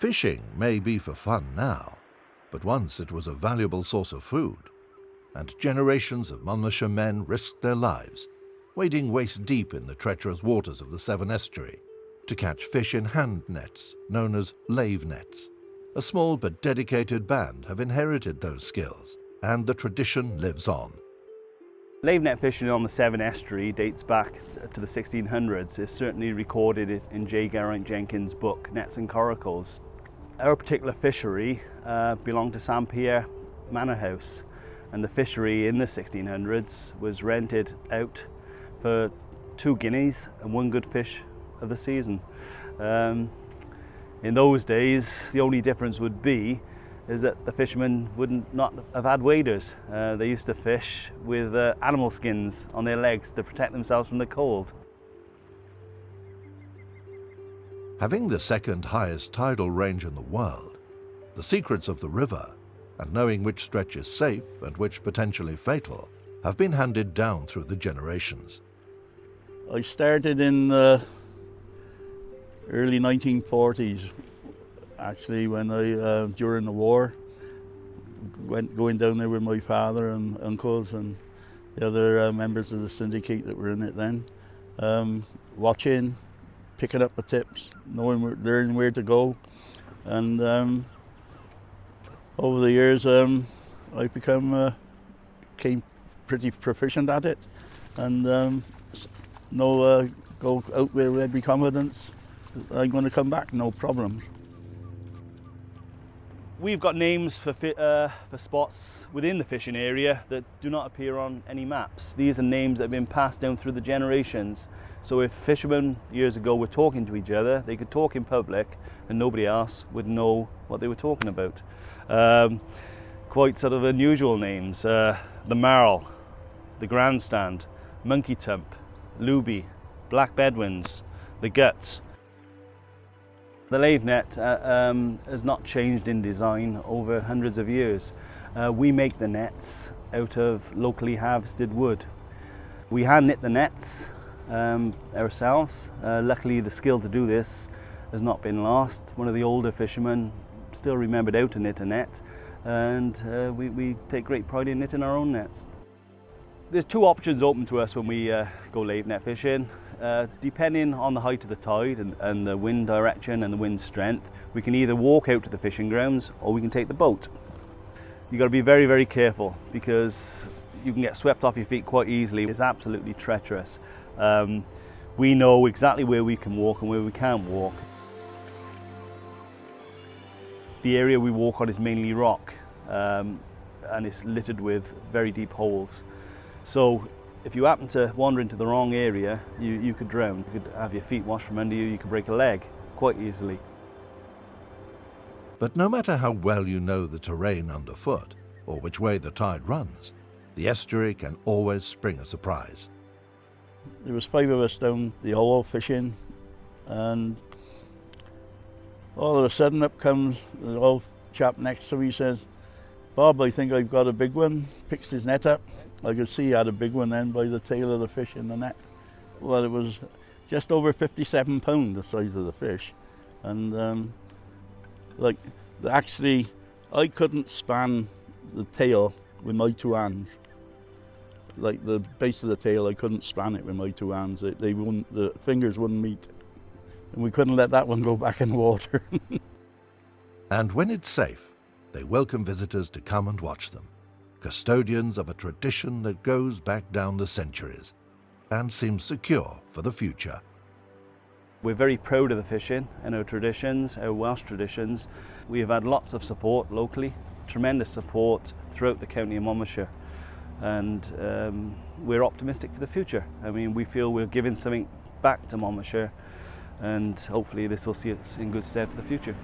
Fishing may be for fun now, but once it was a valuable source of food, and generations of Monmouthshire men risked their lives, wading waist-deep in the treacherous waters of the Severn estuary to catch fish in hand nets known as Lave nets. A small but dedicated band have inherited those skills, and the tradition lives on. Lave net fishing on the Severn estuary dates back to the 1600s. It's certainly recorded in J. Geraint Jenkins' book, Nets and Coracles. Our particular fishery belonged to St. Pierre Manor House, and the fishery in the 1600s was rented out for 2 guineas and 1 good fish of the season. In those days, the only difference would be is that the fishermen would not have had waders. They used to fish with animal skins on their legs to protect themselves from the cold. Having the second highest tidal range in the world, the secrets of the river, and knowing which stretch is safe and which potentially fatal, have been handed down through the generations. I started in the early 1940s, actually, when I, during the war, going down there with my father and uncles and the other members of the syndicate that were in it then, watching, picking up the tips, learning where to go, and over the years I've became pretty proficient at it, and go out with every confidence. I'm going to come back, no problems. We've got names for spots within the fishing area that do not appear on any maps. These are names that have been passed down through the generations. So if fishermen years ago were talking to each other, they could talk in public and nobody else would know what they were talking about. Quite sort of unusual names. The Marl, the Grandstand, Monkey Tump, Luby, Black Bedouins, the Guts. The Lave net has not changed in design over hundreds of years. We make the nets out of locally harvested wood. We hand knit the nets ourselves. Luckily the skill to do this has not been lost. One of the older fishermen still remembered how to knit a net, and we take great pride in knitting our own nets. There's 2 options open to us when we go lave net fishing. Depending on the height of the tide and the wind direction and the wind strength, we can either walk out to the fishing grounds or we can take the boat. You've got to be very, very careful because you can get swept off your feet quite easily. It's absolutely treacherous. We know exactly where we can walk and where we can't walk. The area we walk on is mainly rock, and it's littered with very deep holes. So if you happen to wander into the wrong area, you could drown. You could have your feet washed from under you, you could break a leg quite easily. But no matter how well you know the terrain underfoot, or which way the tide runs, the estuary can always spring a surprise. There was 5 of us down the hole fishing, and all of a sudden up comes the old chap next to me, says, "Bob, I think I've got a big one." Picks his net up. I could see he had a big one then by the tail of the fish in the net. Well, it was just over 57 pounds, the size of the fish. And actually, I couldn't span the tail with my 2 hands. Like the base of the tail, I couldn't span it with my 2 hands. The fingers wouldn't meet. And we couldn't let that one go back in the water. And when it's safe, they welcome visitors to come and watch them, custodians of a tradition that goes back down the centuries and seems secure for the future. We're very proud of the fishing and our traditions, our Welsh traditions. We have had lots of support locally, tremendous support throughout the county of Monmouthshire, and we're optimistic for the future. I mean, we feel we're giving something back to Monmouthshire, and hopefully this will see us in good stead for the future.